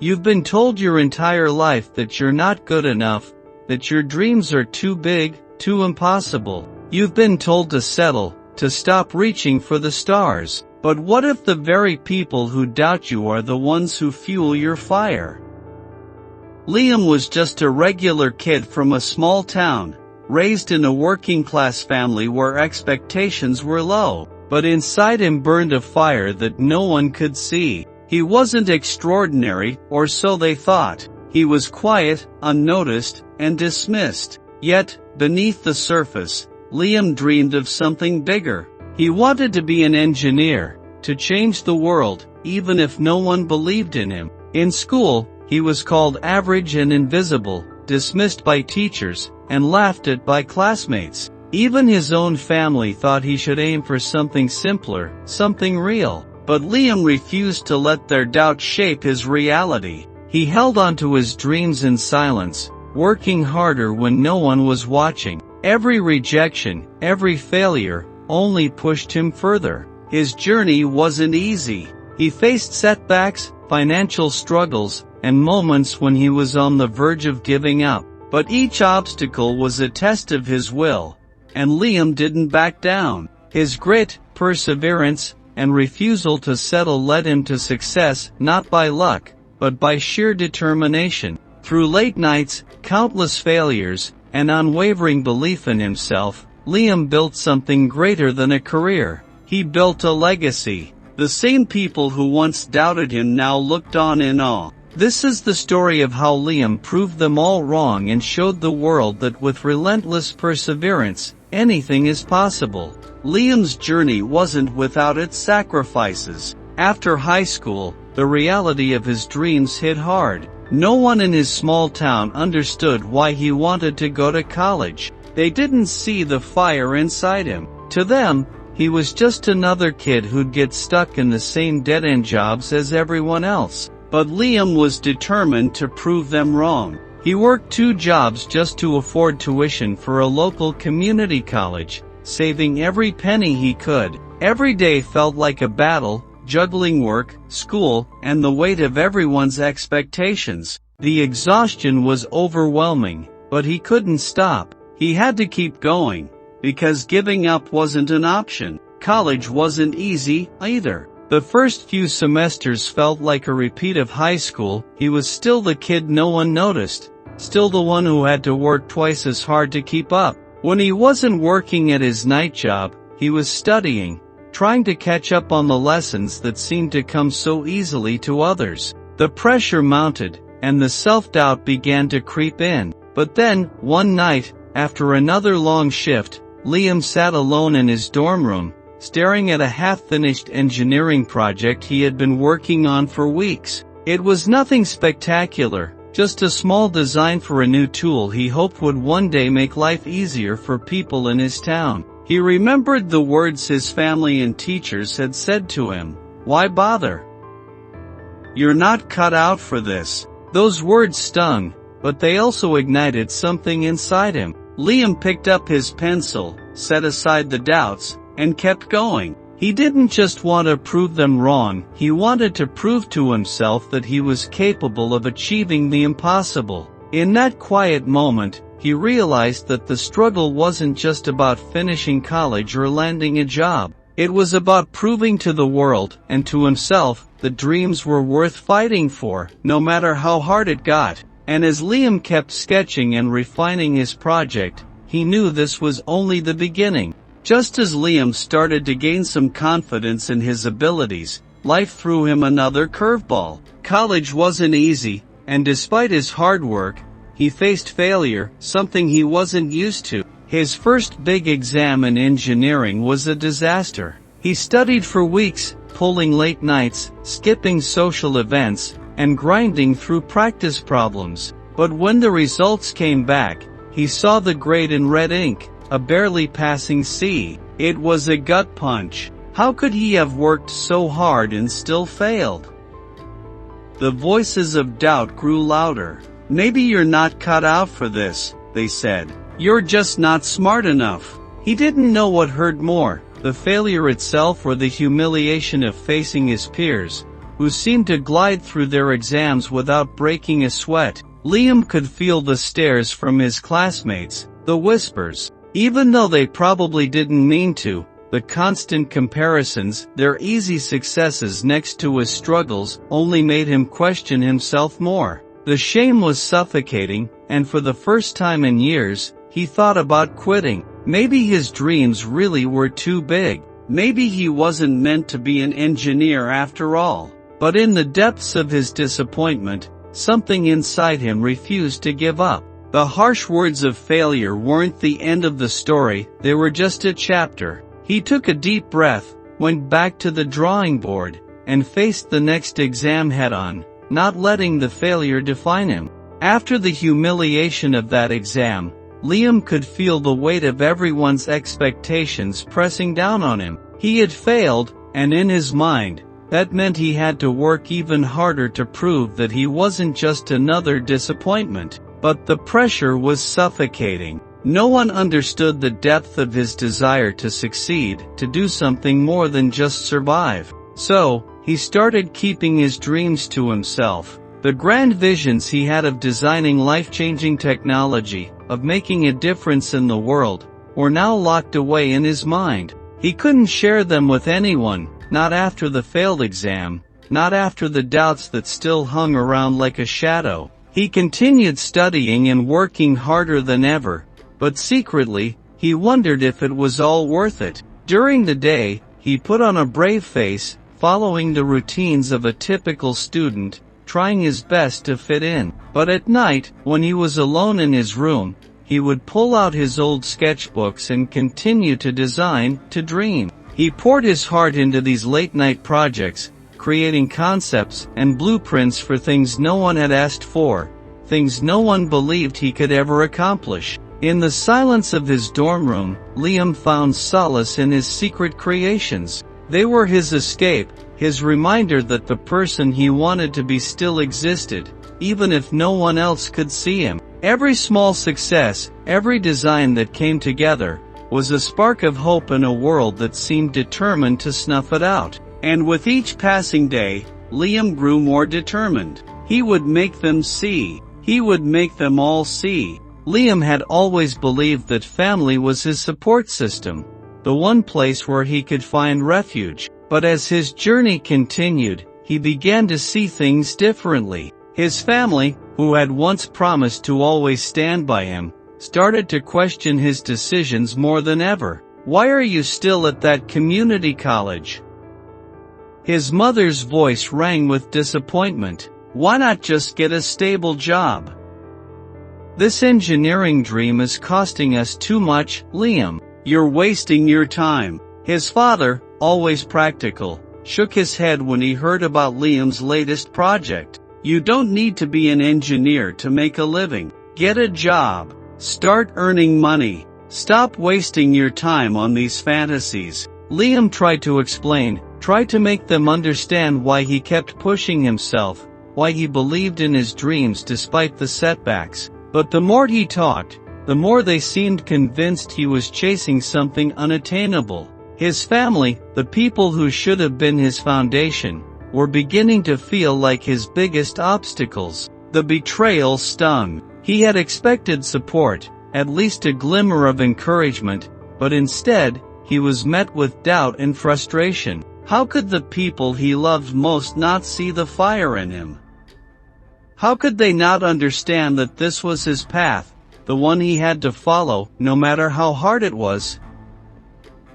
You've been told your entire life that you're not good enough, that your dreams are too big, too impossible. You've been told to settle, to stop reaching for the stars. But what if the very people who doubt you are the ones who fuel your fire? Liam was just a regular kid from a small town, raised in a working-class family where expectations were low. But inside him burned a fire that no one could see. He wasn't extraordinary, or so they thought. He was quiet, unnoticed, and dismissed. Yet, beneath the surface, Liam dreamed of something bigger. He wanted to be an engineer, to change the world, even if no one believed in him. In school, he was called average and invisible, dismissed by teachers, and laughed at by classmates. Even his own family thought he should aim for something simpler, something real. But Liam refused to let their doubt shape his reality. He held on to his dreams in silence, working harder when no one was watching. Every rejection, every failure, only pushed him further. His journey wasn't easy. He faced setbacks, financial struggles, and moments when he was on the verge of giving up. But each obstacle was a test of his will. And Liam didn't back down. His grit, perseverance, and refusal to settle led him to success, not by luck, but by sheer determination. Through late nights, countless failures, and unwavering belief in himself, Liam built something greater than a career. He built a legacy. The same people who once doubted him now looked on in awe. This is the story of how Liam proved them all wrong and showed the world that with relentless perseverance, anything is possible. Liam's journey wasn't without its sacrifices. After high school, the reality of his dreams hit hard. No one in his small town understood why he wanted to go to college. They didn't see the fire inside him. To them, he was just another kid who'd get stuck in the same dead-end jobs as everyone else. But Liam was determined to prove them wrong. He worked 2 jobs just to afford tuition for a local community college, saving every penny he could. Every day felt like a battle, juggling work, school, and the weight of everyone's expectations. The exhaustion was overwhelming, but he couldn't stop. He had to keep going, because giving up wasn't an option. College wasn't easy, either. The first few semesters felt like a repeat of high school. He was still the kid no one noticed, still the one who had to work twice as hard to keep up. When he wasn't working at his night job, he was studying, trying to catch up on the lessons that seemed to come so easily to others. The pressure mounted, and the self-doubt began to creep in. But then, one night, after another long shift, Liam sat alone in his dorm room, staring at a half-finished engineering project he had been working on for weeks. It was nothing spectacular, just a small design for a new tool he hoped would one day make life easier for people in his town. He remembered the words his family and teachers had said to him, "Why bother? You're not cut out for this." Those words stung, but they also ignited something inside him. Liam picked up his pencil, set aside the doubts, and kept going. He didn't just want to prove them wrong, he wanted to prove to himself that he was capable of achieving the impossible. In that quiet moment, he realized that the struggle wasn't just about finishing college or landing a job. It was about proving to the world, and to himself, that dreams were worth fighting for, no matter how hard it got. And as Liam kept sketching and refining his project, he knew this was only the beginning. Just as Liam started to gain some confidence in his abilities, life threw him another curveball. College wasn't easy, and despite his hard work, he faced failure, something he wasn't used to. His first big exam in engineering was a disaster. He studied for weeks, pulling late nights, skipping social events, and grinding through practice problems. But when the results came back, he saw the grade in red ink, a barely passing C. It was a gut punch. How could he have worked so hard and still failed? The voices of doubt grew louder. "Maybe you're not cut out for this," they said. "You're just not smart enough." He didn't know what hurt more, the failure itself or the humiliation of facing his peers, who seemed to glide through their exams without breaking a sweat. Liam could feel the stares from his classmates, the whispers, even though they probably didn't mean to, the constant comparisons, their easy successes next to his struggles, only made him question himself more. The shame was suffocating, and for the first time in years, he thought about quitting. Maybe his dreams really were too big. Maybe he wasn't meant to be an engineer after all. But in the depths of his disappointment, something inside him refused to give up. The harsh words of failure weren't the end of the story, they were just a chapter. He took a deep breath, went back to the drawing board, and faced the next exam head-on, not letting the failure define him. After the humiliation of that exam, Liam could feel the weight of everyone's expectations pressing down on him. He had failed, and in his mind, that meant he had to work even harder to prove that he wasn't just another disappointment. But the pressure was suffocating. No one understood the depth of his desire to succeed, to do something more than just survive. So, he started keeping his dreams to himself. The grand visions he had of designing life-changing technology, of making a difference in the world, were now locked away in his mind. He couldn't share them with anyone, not after the failed exam, not after the doubts that still hung around like a shadow. He continued studying and working harder than ever, but secretly, he wondered if it was all worth it. During the day, he put on a brave face, following the routines of a typical student, trying his best to fit in. But at night, when he was alone in his room, he would pull out his old sketchbooks and continue to design, to dream. He poured his heart into these late-night projects, creating concepts and blueprints for things no one had asked for, things no one believed he could ever accomplish. In the silence of his dorm room, Liam found solace in his secret creations. They were his escape, his reminder that the person he wanted to be still existed, even if no one else could see him. Every small success, every design that came together, was a spark of hope in a world that seemed determined to snuff it out. And with each passing day, Liam grew more determined. He would make them see. He would make them all see. Liam had always believed that family was his support system, the one place where he could find refuge. But as his journey continued, he began to see things differently. His family, who had once promised to always stand by him, started to question his decisions more than ever. "Why are you still at that community college?" His mother's voice rang with disappointment. "Why not just get a stable job? This engineering dream is costing us too much, Liam. You're wasting your time." His father, always practical, shook his head when he heard about Liam's latest project. "You don't need to be an engineer to make a living. Get a job. Start earning money. Stop wasting your time on these fantasies." Liam tried to explain, tried to make them understand why he kept pushing himself, why he believed in his dreams despite the setbacks. But the more he talked, the more they seemed convinced he was chasing something unattainable. His family, the people who should have been his foundation, were beginning to feel like his biggest obstacles. The betrayal stung. He had expected support, at least a glimmer of encouragement, but instead, he was met with doubt and frustration. How could the people he loved most not see the fire in him? How could they not understand that this was his path, the one he had to follow, no matter how hard it was?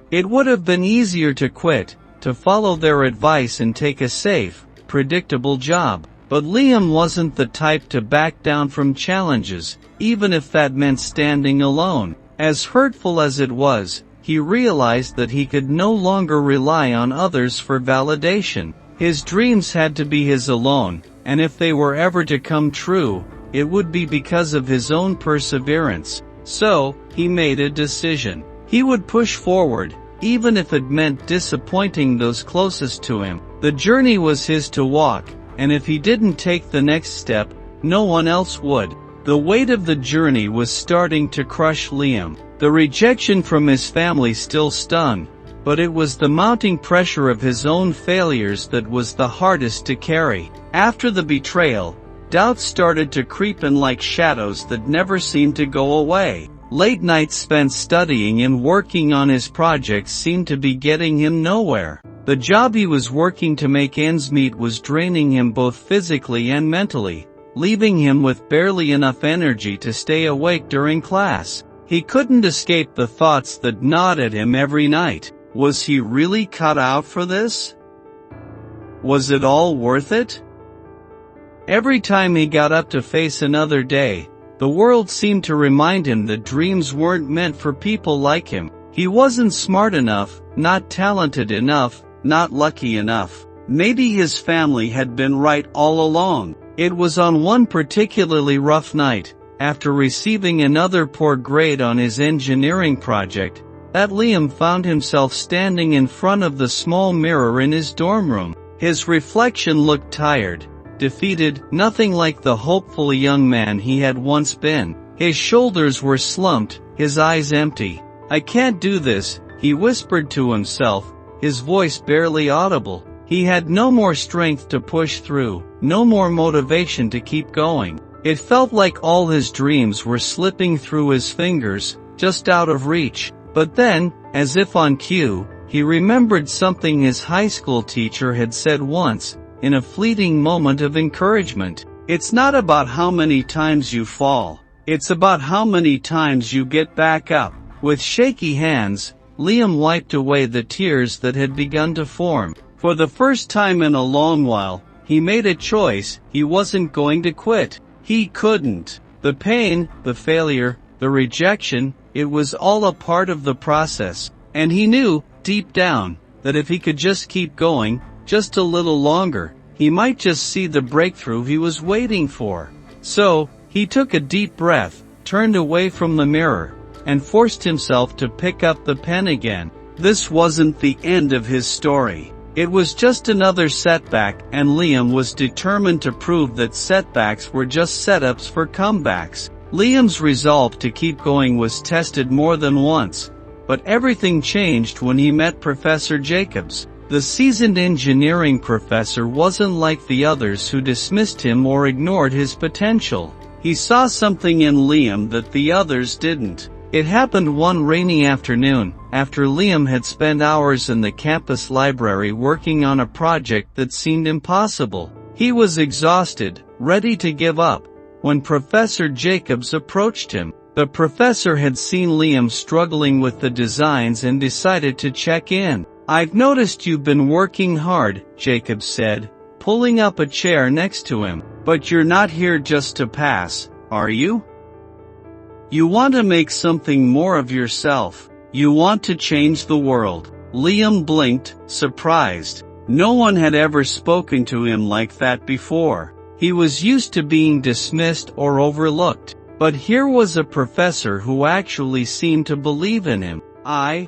It would have been easier to quit, to follow their advice and take a safe, predictable job. But Liam wasn't the type to back down from challenges, even if that meant standing alone. As hurtful as it was, he realized that he could no longer rely on others for validation. His dreams had to be his alone, and if they were ever to come true, it would be because of his own perseverance. So, he made a decision. He would push forward, even if it meant disappointing those closest to him. The journey was his to walk, and if he didn't take the next step, no one else would. The weight of the journey was starting to crush Liam. The rejection from his family still stung, but it was the mounting pressure of his own failures that was the hardest to carry. After the betrayal, doubts started to creep in like shadows that never seemed to go away. Late nights spent studying and working on his projects seemed to be getting him nowhere. The job he was working to make ends meet was draining him both physically and mentally, leaving him with barely enough energy to stay awake during class. He couldn't escape the thoughts that gnawed at him every night. Was he really cut out for this? Was it all worth it? Every time he got up to face another day, the world seemed to remind him that dreams weren't meant for people like him. He wasn't smart enough, not talented enough, not lucky enough. Maybe his family had been right all along. It was on one particularly rough night, after receiving another poor grade on his engineering project, that Liam found himself standing in front of the small mirror in his dorm room. His reflection looked tired, defeated, nothing like the hopeful young man he had once been. His shoulders were slumped, his eyes empty. "I can't do this," he whispered to himself, his voice barely audible. He had no more strength to push through, no more motivation to keep going. It felt like all his dreams were slipping through his fingers, just out of reach. But then, as if on cue, he remembered something his high school teacher had said once, in a fleeting moment of encouragement. "It's not about how many times you fall. It's about how many times you get back up." With shaky hands, Liam wiped away the tears that had begun to form. For the first time in a long while, he made a choice. He wasn't going to quit. He couldn't. The pain, the failure, the rejection, it was all a part of the process. And he knew, deep down, that if he could just keep going, just a little longer, he might just see the breakthrough he was waiting for. So, he took a deep breath, turned away from the mirror, and forced himself to pick up the pen again. This wasn't the end of his story. It was just another setback, and Liam was determined to prove that setbacks were just setups for comebacks. Liam's resolve to keep going was tested more than once, but everything changed when he met Professor Jacobs. The seasoned engineering professor wasn't like the others who dismissed him or ignored his potential. He saw something in Liam that the others didn't. It happened one rainy afternoon, after Liam had spent hours in the campus library working on a project that seemed impossible. He was exhausted, ready to give up, when Professor Jacobs approached him. The professor had seen Liam struggling with the designs and decided to check in. "I've noticed you've been working hard," Jacobs said, pulling up a chair next to him. "But you're not here just to pass, are you? You want to make something more of yourself. You want to change the world." Liam blinked, surprised. No one had ever spoken to him like that before. He was used to being dismissed or overlooked. But here was a professor who actually seemed to believe in him. I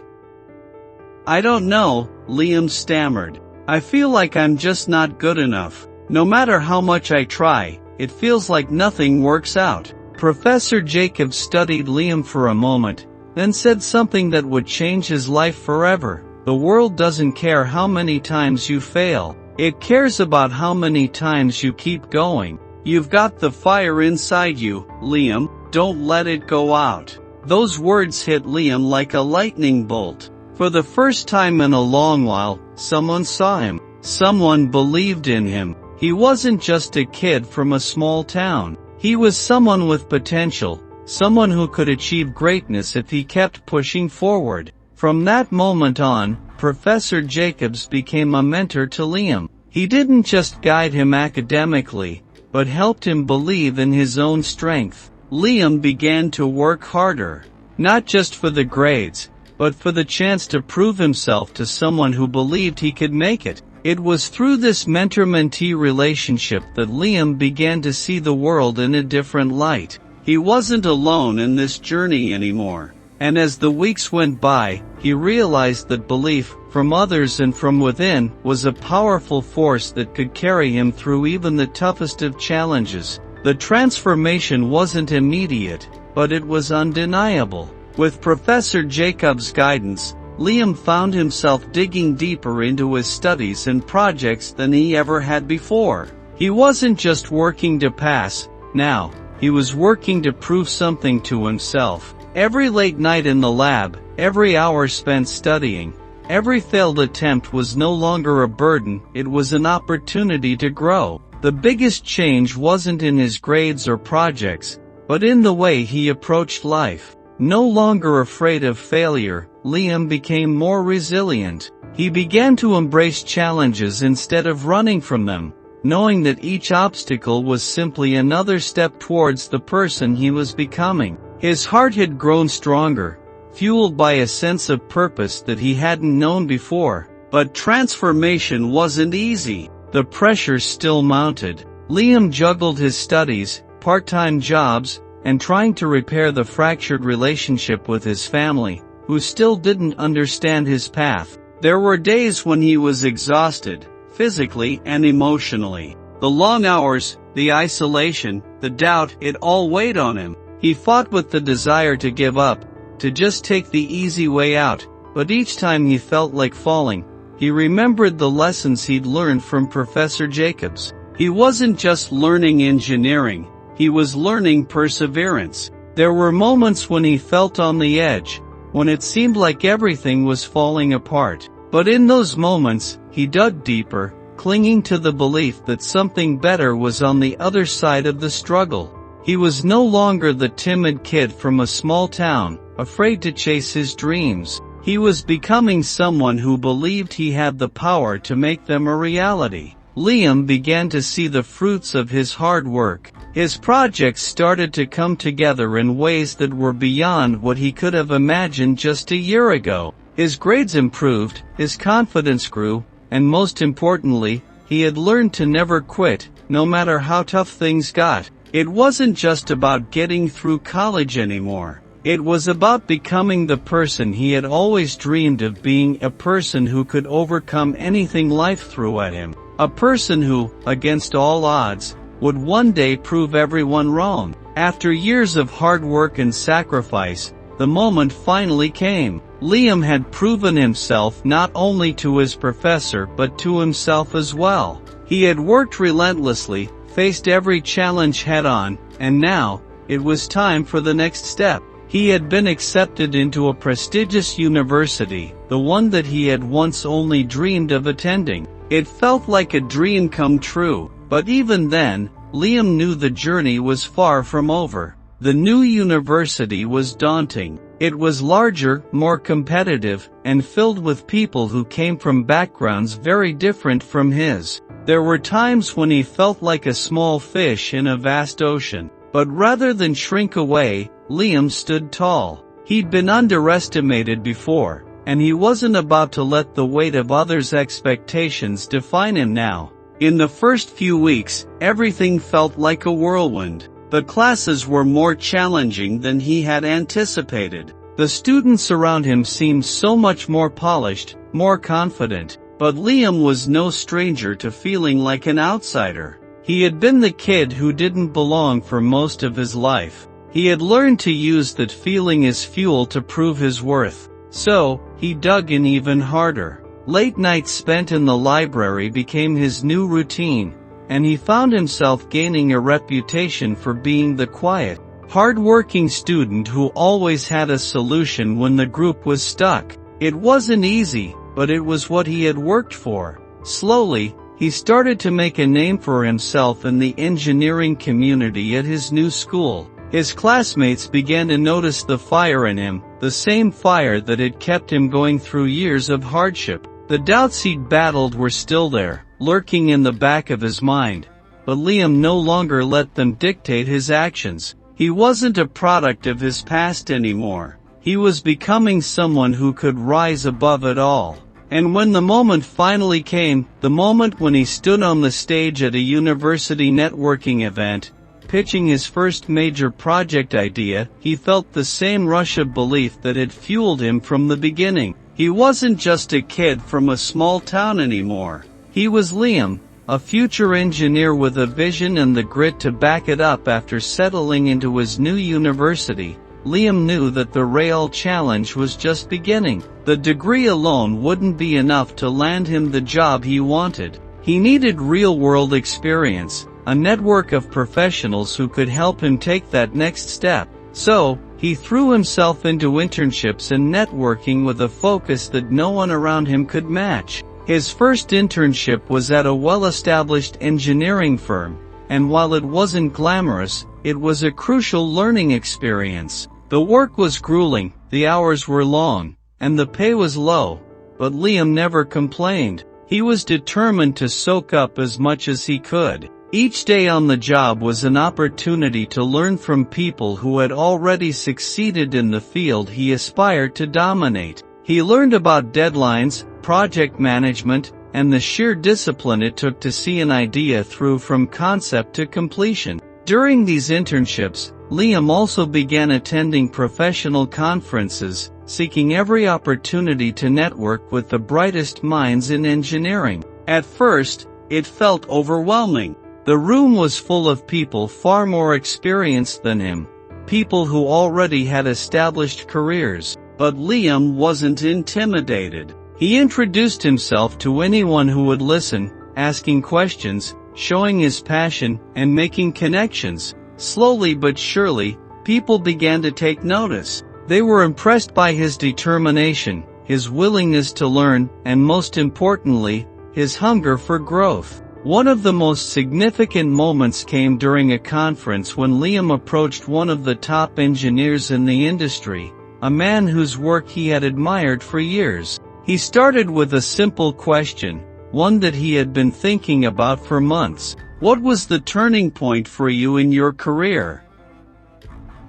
don't know," Liam stammered. "I feel like I'm just not good enough. No matter how much I try, it feels like nothing works out." Professor Jacobs studied Liam for a moment, then said something that would change his life forever. "The world doesn't care how many times you fail. It cares about how many times you keep going. You've got the fire inside you, Liam. Don't let it go out." Those words hit Liam like a lightning bolt. For the first time in a long while, someone saw him. Someone believed in him. He wasn't just a kid from a small town. He was someone with potential, someone who could achieve greatness if he kept pushing forward. From that moment on, Professor Jacobs became a mentor to Liam. He didn't just guide him academically, but helped him believe in his own strength. Liam began to work harder, not just for the grades, but for the chance to prove himself to someone who believed he could make it. It was through this mentor-mentee relationship that Liam began to see the world in a different light. He wasn't alone in this journey anymore. And as the weeks went by, he realized that belief, from others and from within, was a powerful force that could carry him through even the toughest of challenges. The transformation wasn't immediate, but it was undeniable. With Professor Jacobs' guidance, Liam found himself digging deeper into his studies and projects than he ever had before. He wasn't just working to pass, now, he was working to prove something to himself. Every late night in the lab, every hour spent studying, every failed attempt was no longer a burden, it was an opportunity to grow. The biggest change wasn't in his grades or projects, but in the way he approached life. No longer afraid of failure, Liam became more resilient. He began to embrace challenges instead of running from them, knowing that each obstacle was simply another step towards the person he was becoming. His heart had grown stronger, fueled by a sense of purpose that he hadn't known before. But transformation wasn't easy. The pressure still mounted. Liam juggled his studies, part-time jobs, and trying to repair the fractured relationship with his family, who still didn't understand his path. There were days when he was exhausted, physically and emotionally. The long hours, the isolation, the doubt, it all weighed on him. He fought with the desire to give up, to just take the easy way out, but each time he felt like falling, he remembered the lessons he'd learned from Professor Jacobs. He wasn't just learning engineering, he was learning perseverance. There were moments when he felt on the edge, when it seemed like everything was falling apart. But in those moments, he dug deeper, clinging to the belief that something better was on the other side of the struggle. He was no longer the timid kid from a small town, afraid to chase his dreams. He was becoming someone who believed he had the power to make them a reality. Liam began to see the fruits of his hard work. His projects started to come together in ways that were beyond what he could have imagined just a year ago. His grades improved, his confidence grew, and most importantly, he had learned to never quit, no matter how tough things got. It wasn't just about getting through college anymore. It was about becoming the person he had always dreamed of being, a person who could overcome anything life threw at him. A person who, against all odds, would one day prove everyone wrong. After years of hard work and sacrifice, the moment finally came. Liam had proven himself not only to his professor but to himself as well. He had worked relentlessly, faced every challenge head-on, and now, it was time for the next step. He had been accepted into a prestigious university, the one that he had once only dreamed of attending. It felt like a dream come true, but even then, Liam knew the journey was far from over. The new university was daunting. It was larger, more competitive, and filled with people who came from backgrounds very different from his. There were times when he felt like a small fish in a vast ocean. But rather than shrink away, Liam stood tall. He'd been underestimated before, and he wasn't about to let the weight of others' expectations define him now. In the first few weeks, everything felt like a whirlwind. The classes were more challenging than he had anticipated. The students around him seemed so much more polished, more confident. But Liam was no stranger to feeling like an outsider. He had been the kid who didn't belong for most of his life. He had learned to use that feeling as fuel to prove his worth. So, he dug in even harder. Late nights spent in the library became his new routine, and he found himself gaining a reputation for being the quiet, hard-working student who always had a solution when the group was stuck. It wasn't easy, but it was what he had worked for. Slowly, he started to make a name for himself in the engineering community at his new school. His classmates began to notice the fire in him, the same fire that had kept him going through years of hardship. The doubts he'd battled were still there, lurking in the back of his mind, but Liam no longer let them dictate his actions. He wasn't a product of his past anymore. He was becoming someone who could rise above it all. And when the moment finally came, the moment when he stood on the stage at a university networking event, pitching his first major project idea, he felt the same rush of belief that had fueled him from the beginning. He wasn't just a kid from a small town anymore. He was Liam, a future engineer with a vision and the grit to back it up. After settling into his new university, Liam knew that the real challenge was just beginning. The degree alone wouldn't be enough to land him the job he wanted. He needed real-world experience, a network of professionals who could help him take that next step. So, he threw himself into internships and networking with a focus that no one around him could match. His first internship was at a well-established engineering firm, and while it wasn't glamorous, it was a crucial learning experience. The work was grueling, the hours were long, and the pay was low, but Liam never complained. He was determined to soak up as much as he could. Each day on the job was an opportunity to learn from people who had already succeeded in the field he aspired to dominate. He learned about deadlines, project management, and the sheer discipline it took to see an idea through from concept to completion. During these internships, Liam also began attending professional conferences, seeking every opportunity to network with the brightest minds in engineering. At first, it felt overwhelming. The room was full of people far more experienced than him, people who already had established careers. But Liam wasn't intimidated. He introduced himself to anyone who would listen, asking questions, showing his passion, and making connections. Slowly but surely, people began to take notice. They were impressed by his determination, his willingness to learn, and most importantly, his hunger for growth. One of the most significant moments came during a conference when Liam approached one of the top engineers in the industry, a man whose work he had admired for years. He started with a simple question, one that he had been thinking about for months. What was the turning point for you in your career?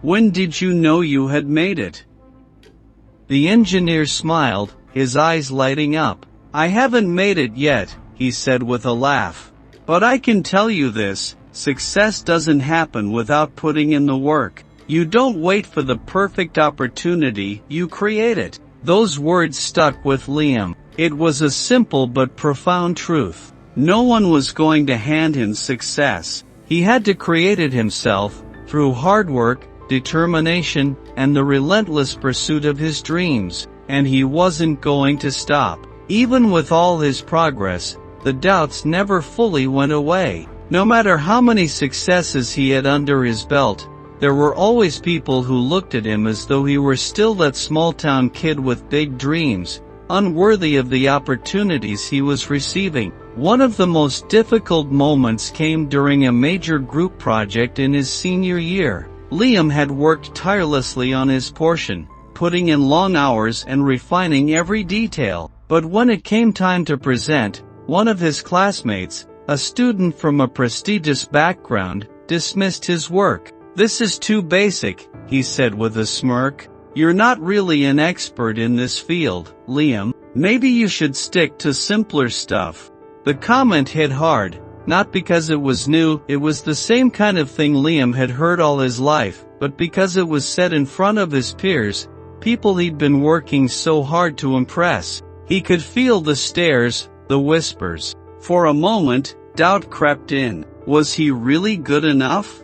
When did you know you had made it? The engineer smiled, his eyes lighting up. I haven't made it yet, he said with a laugh. But I can tell you this, success doesn't happen without putting in the work. You don't wait for the perfect opportunity, you create it. Those words stuck with Liam. It was a simple but profound truth. No one was going to hand him success. He had to create it himself, through hard work, determination, and the relentless pursuit of his dreams. And he wasn't going to stop. Even with all his progress, the doubts never fully went away. No matter how many successes he had under his belt, there were always people who looked at him as though he were still that small-town kid with big dreams, unworthy of the opportunities he was receiving. One of the most difficult moments came during a major group project in his senior year. Liam had worked tirelessly on his portion, putting in long hours and refining every detail. But when it came time to present, one of his classmates, a student from a prestigious background, dismissed his work. This is too basic, he said with a smirk. You're not really an expert in this field, Liam. Maybe you should stick to simpler stuff. The comment hit hard, not because it was new, it was the same kind of thing Liam had heard all his life, but because it was said in front of his peers, people he'd been working so hard to impress. He could feel the stares, the whispers. For a moment, doubt crept in. Was he really good enough?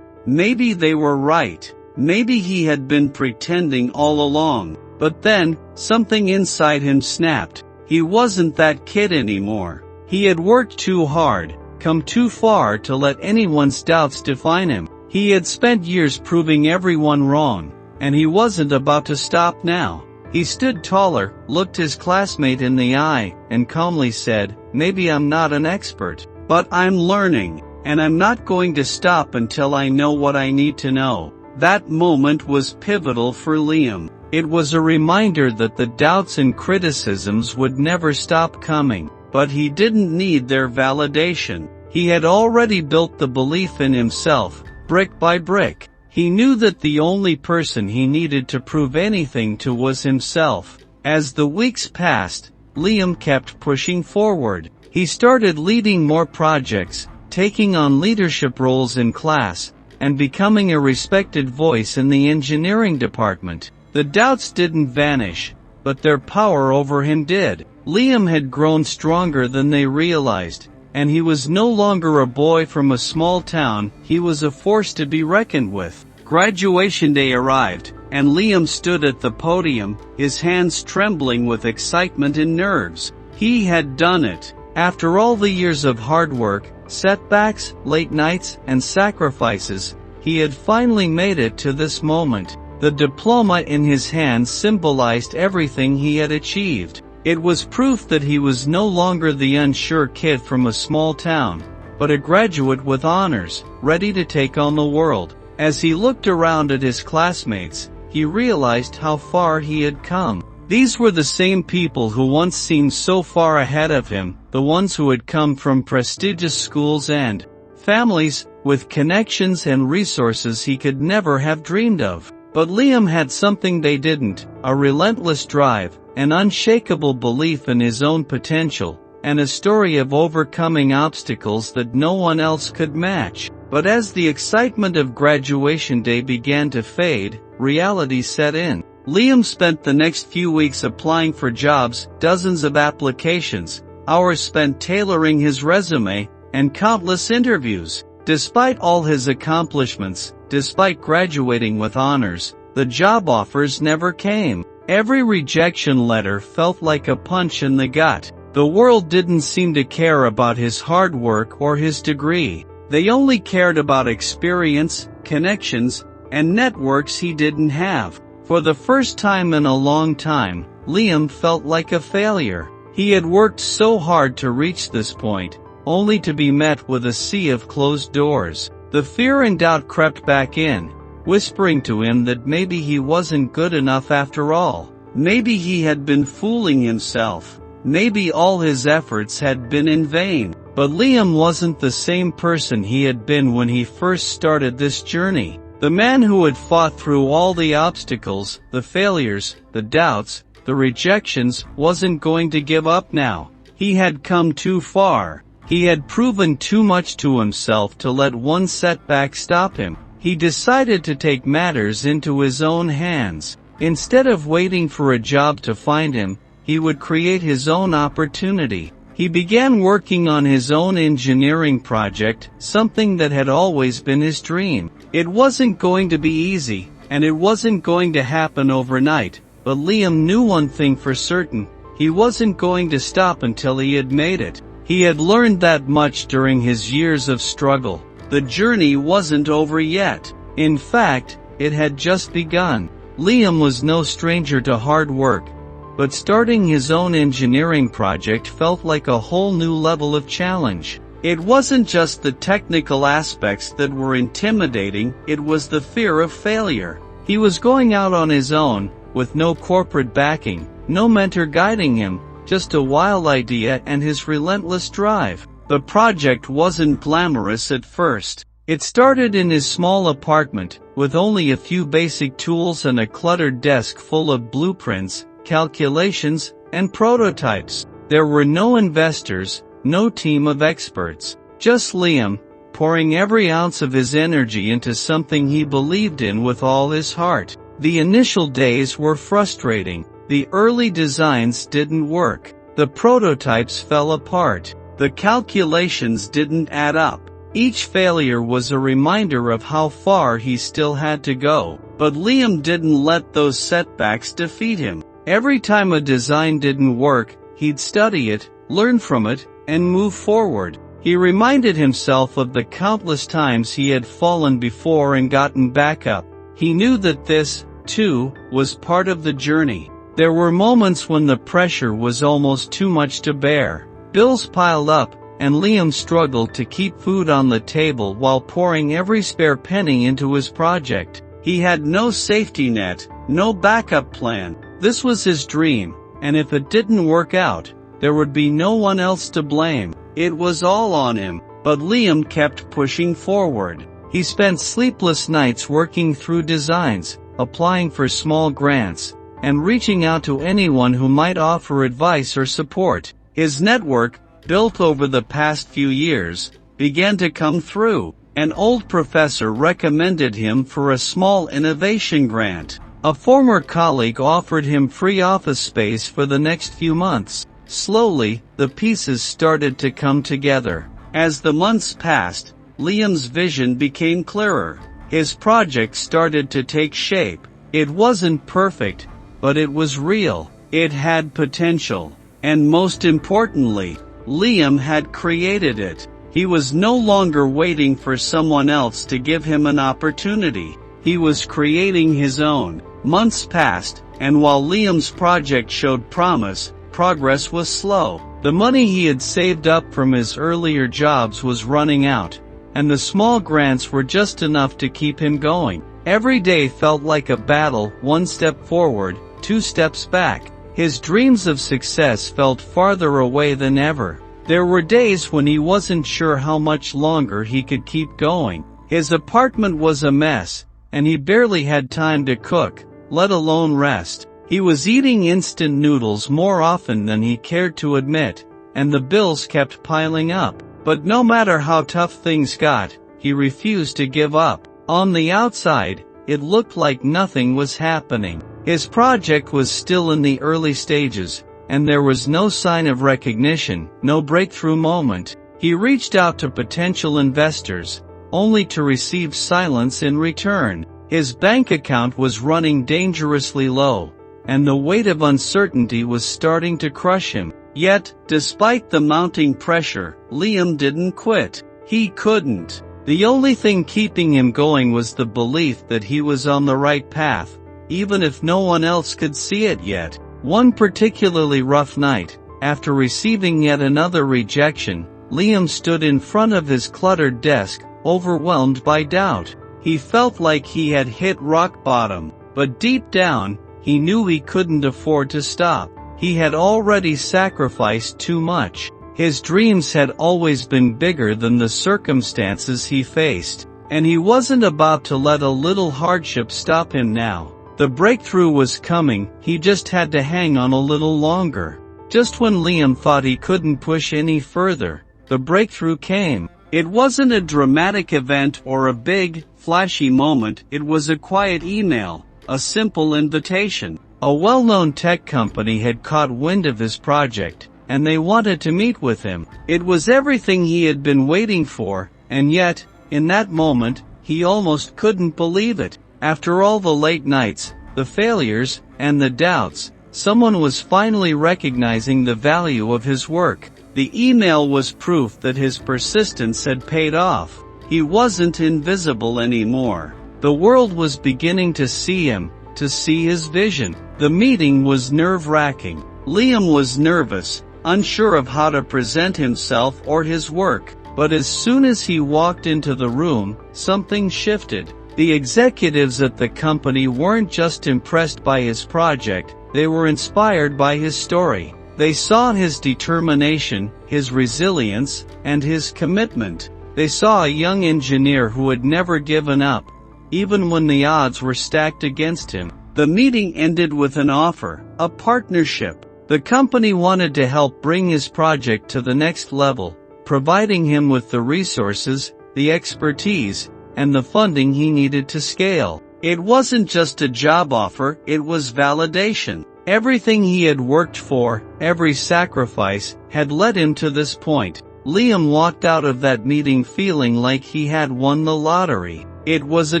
Maybe they were right. Maybe he had been pretending all along. But then, something inside him snapped. He wasn't that kid anymore. He had worked too hard, come too far to let anyone's doubts define him. He had spent years proving everyone wrong, and he wasn't about to stop now. He stood taller, looked his classmate in the eye, and calmly said, maybe I'm not an expert, but I'm learning, and I'm not going to stop until I know what I need to know. That moment was pivotal for Liam. It was a reminder that the doubts and criticisms would never stop coming, but he didn't need their validation. He had already built the belief in himself, brick by brick. He knew that the only person he needed to prove anything to was himself. As the weeks passed, Liam kept pushing forward. He started leading more projects, taking on leadership roles in class, and becoming a respected voice in the engineering department. The doubts didn't vanish, but their power over him did. Liam had grown stronger than they realized, and he was no longer a boy from a small town, he was a force to be reckoned with. Graduation day arrived, and Liam stood at the podium, his hands trembling with excitement and nerves. He had done it. After all the years of hard work, setbacks, late nights, and sacrifices, he had finally made it to this moment. The diploma in his hand symbolized everything he had achieved. It was proof that he was no longer the unsure kid from a small town, but a graduate with honors, ready to take on the world. As he looked around at his classmates, he realized how far he had come. These were the same people who once seemed so far ahead of him, the ones who had come from prestigious schools and families with connections and resources he could never have dreamed of. But Liam had something they didn't, a relentless drive, an unshakable belief in his own potential, and a story of overcoming obstacles that no one else could match. But as the excitement of graduation day began to fade, reality set in. Liam spent the next few weeks applying for jobs, dozens of applications, hours spent tailoring his resume, and countless interviews. Despite all his accomplishments, despite graduating with honors, the job offers never came. Every rejection letter felt like a punch in the gut. The world didn't seem to care about his hard work or his degree. They only cared about experience, connections, and networks he didn't have. For the first time in a long time, Liam felt like a failure. He had worked so hard to reach this point, only to be met with a sea of closed doors. The fear and doubt crept back in, whispering to him that maybe he wasn't good enough after all. Maybe he had been fooling himself. Maybe all his efforts had been in vain. But Liam wasn't the same person he had been when he first started this journey. The man who had fought through all the obstacles, the failures, the doubts, the rejections, wasn't going to give up now. He had come too far. He had proven too much to himself to let one setback stop him. He decided to take matters into his own hands. Instead of waiting for a job to find him, he would create his own opportunity. He began working on his own engineering project, something that had always been his dream. It wasn't going to be easy, and it wasn't going to happen overnight, but Liam knew one thing for certain: he wasn't going to stop until he had made it. He had learned that much during his years of struggle. The journey wasn't over yet. In fact, it had just begun. Liam was no stranger to hard work, but starting his own engineering project felt like a whole new level of challenge. It wasn't just the technical aspects that were intimidating, it was the fear of failure. He was going out on his own, with no corporate backing, no mentor guiding him, just a wild idea and his relentless drive. The project wasn't glamorous at first. It started in his small apartment, with only a few basic tools and a cluttered desk full of blueprints, calculations, and prototypes. There were no investors, no team of experts, just Liam, pouring every ounce of his energy into something he believed in with all his heart. The initial days were frustrating. The early designs didn't work. The prototypes fell apart. The calculations didn't add up. Each failure was a reminder of how far he still had to go. But Liam didn't let those setbacks defeat him. Every time a design didn't work, he'd study it, learn from it, and move forward. He reminded himself of the countless times he had fallen before and gotten back up. He knew that this, too, was part of the journey. There were moments when the pressure was almost too much to bear. Bills piled up, and Liam struggled to keep food on the table while pouring every spare penny into his project. He had no safety net, no backup plan. This was his dream, and if it didn't work out, there would be no one else to blame. It was all on him. But Liam kept pushing forward. He spent sleepless nights working through designs, applying for small grants, and reaching out to anyone who might offer advice or support. His network, built over the past few years, began to come through. An old professor recommended him for a small innovation grant. A former colleague offered him free office space for the next few months. Slowly, the pieces started to come together. As the months passed, Liam's vision became clearer. His project started to take shape. It wasn't perfect, but it was real. It had potential. And most importantly, Liam had created it. He was no longer waiting for someone else to give him an opportunity. He was creating his own. Months passed, and while Liam's project showed promise, progress was slow. The money he had saved up from his earlier jobs was running out, and the small grants were just enough to keep him going. Every day felt like a battle, one step forward, two steps back. His dreams of success felt farther away than ever. There were days when he wasn't sure how much longer he could keep going. His apartment was a mess, and he barely had time to cook, let alone rest. He was eating instant noodles more often than he cared to admit, and the bills kept piling up. But no matter how tough things got, he refused to give up. On the outside, it looked like nothing was happening. His project was still in the early stages, and there was no sign of recognition, no breakthrough moment. He reached out to potential investors, only to receive silence in return. His bank account was running dangerously low, and the weight of uncertainty was starting to crush him. Yet, despite the mounting pressure, Liam didn't quit. He couldn't. The only thing keeping him going was the belief that he was on the right path, even if no one else could see it yet. One particularly rough night, after receiving yet another rejection, Liam stood in front of his cluttered desk, overwhelmed by doubt. He felt like he had hit rock bottom, but deep down, he knew he couldn't afford to stop. He had already sacrificed too much. His dreams had always been bigger than the circumstances he faced, and he wasn't about to let a little hardship stop him now. The breakthrough was coming, he just had to hang on a little longer. Just when Liam thought he couldn't push any further, the breakthrough came. It wasn't a dramatic event or a big, flashy moment, it was a quiet email, a simple invitation. A well-known tech company had caught wind of his project, and they wanted to meet with him. It was everything he had been waiting for, and yet, in that moment, he almost couldn't believe it. After all the late nights, the failures, and the doubts, someone was finally recognizing the value of his work. The email was proof that his persistence had paid off. He wasn't invisible anymore. The world was beginning to see him, to see his vision. The meeting was nerve-wracking. Liam was nervous, unsure of how to present himself or his work. But as soon as he walked into the room, something shifted. The executives at the company weren't just impressed by his project, they were inspired by his story. They saw his determination, his resilience, and his commitment. They saw a young engineer who had never given up, even when the odds were stacked against him. The meeting ended with an offer, a partnership. The company wanted to help bring his project to the next level, providing him with the resources, the expertise, and the funding he needed to scale. It wasn't just a job offer, it was validation. Everything he had worked for, every sacrifice, had led him to this point. Liam walked out of that meeting feeling like he had won the lottery. It was a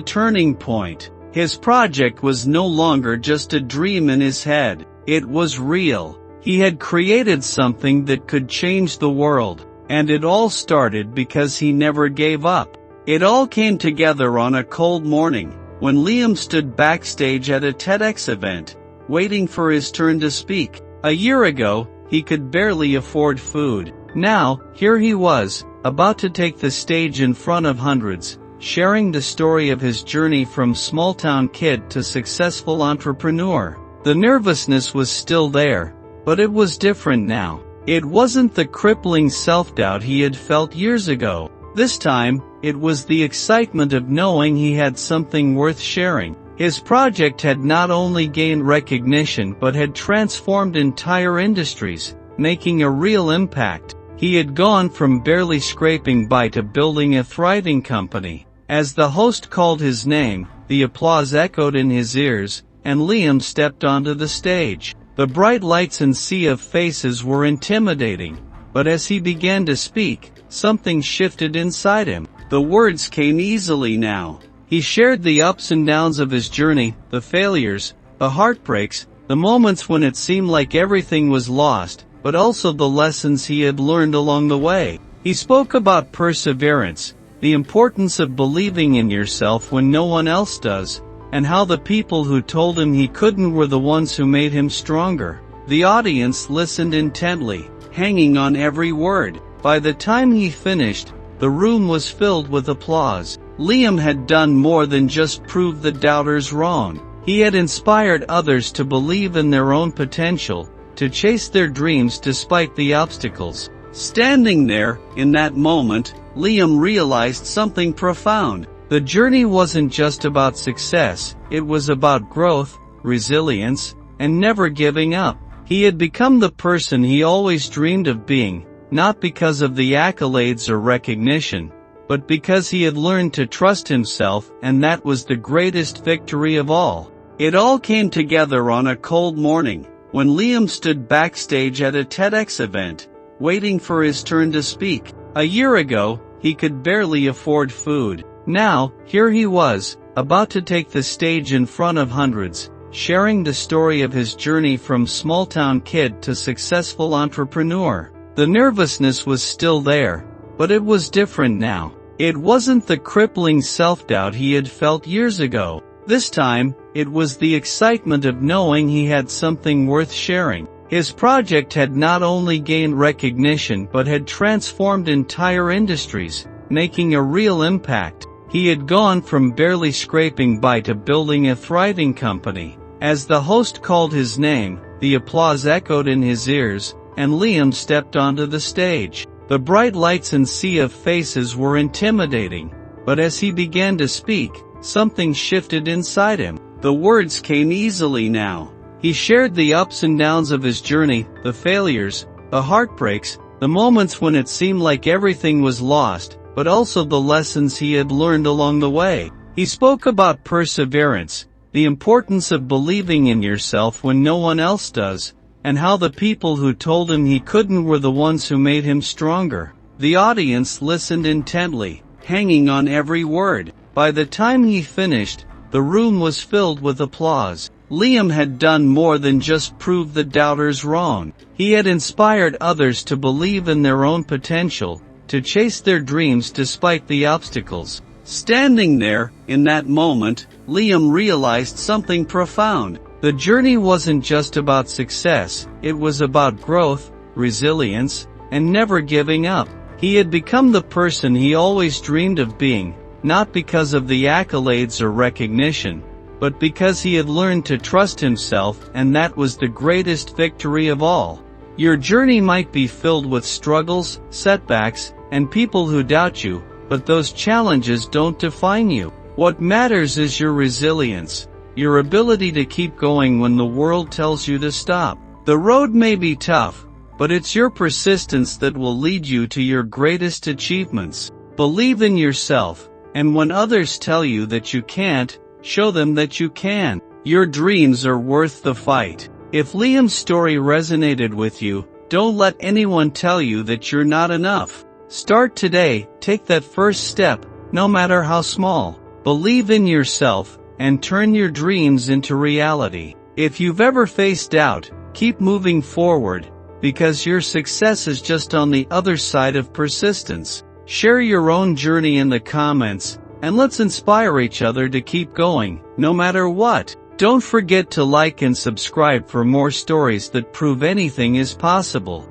turning point. His project was no longer just a dream in his head. It was real. He had created something that could change the world. And it all started because he never gave up. It all came together on a cold morning, when Liam stood backstage at a TEDx event, waiting for his turn to speak. A year ago, he could barely afford food. Now, here he was, about to take the stage in front of hundreds, sharing the story of his journey from small-town kid to successful entrepreneur. The nervousness was still there, but it was different now. It wasn't the crippling self-doubt he had felt years ago. This time, it was the excitement of knowing he had something worth sharing. His project had not only gained recognition but had transformed entire industries, making a real impact. He had gone from barely scraping by to building a thriving company. As the host called his name, the applause echoed in his ears, and Liam stepped onto the stage. The bright lights and sea of faces were intimidating, but as he began to speak, something shifted inside him. The words came easily now. He shared the ups and downs of his journey, the failures, the heartbreaks, the moments when it seemed like everything was lost, but also the lessons he had learned along the way. He spoke about perseverance, the importance of believing in yourself when no one else does, and how the people who told him he couldn't were the ones who made him stronger. The audience listened intently, hanging on every word. By the time he finished, the room was filled with applause. Liam had done more than just prove the doubters wrong. He had inspired others to believe in their own potential, to chase their dreams despite the obstacles. Standing there, in that moment, Liam realized something profound. The journey wasn't just about success, it was about growth, resilience, and never giving up. He had become the person he always dreamed of being, not because of the accolades or recognition, but because he had learned to trust himself, and that was the greatest victory of all. It all came together on a cold morning, when Liam stood backstage at a TEDx event, waiting for his turn to speak. A year ago, he could barely afford food. Now, here he was, about to take the stage in front of hundreds, sharing the story of his journey from small-town kid to successful entrepreneur. The nervousness was still there, but it was different now. It wasn't the crippling self-doubt he had felt years ago. This time, it was the excitement of knowing he had something worth sharing. His project had not only gained recognition but had transformed entire industries, making a real impact. He had gone from barely scraping by to building a thriving company. As the host called his name, the applause echoed in his ears, and Liam stepped onto the stage. The bright lights and sea of faces were intimidating, but as he began to speak, something shifted inside him. The words came easily now. He shared the ups and downs of his journey, the failures, the heartbreaks, the moments when it seemed like everything was lost, but also the lessons he had learned along the way. He spoke about perseverance, the importance of believing in yourself when no one else does, and how the people who told him he couldn't were the ones who made him stronger. The audience listened intently, hanging on every word. By the time he finished, the room was filled with applause. Liam had done more than just prove the doubters wrong. He had inspired others to believe in their own potential, to chase their dreams despite the obstacles. Standing there, in that moment, Liam realized something profound. The journey wasn't just about success, it was about growth, resilience, and never giving up. He had become the person he always dreamed of being, not because of the accolades or recognition, but because he had learned to trust himself, and that was the greatest victory of all. Your journey might be filled with struggles, setbacks, and people who doubt you, but those challenges don't define you. What matters is your resilience, your ability to keep going when the world tells you to stop. The road may be tough, but it's your persistence that will lead you to your greatest achievements. Believe in yourself, and when others tell you that you can't, show them that you can. Your dreams are worth the fight. If Liam's story resonated with you, don't let anyone tell you that you're not enough. Start today, take that first step, no matter how small. Believe in yourself, and turn your dreams into reality. If you've ever faced doubt, keep moving forward, because your success is just on the other side of persistence. Share your own journey in the comments, and let's inspire each other to keep going, no matter what. Don't forget to like and subscribe for more stories that prove anything is possible.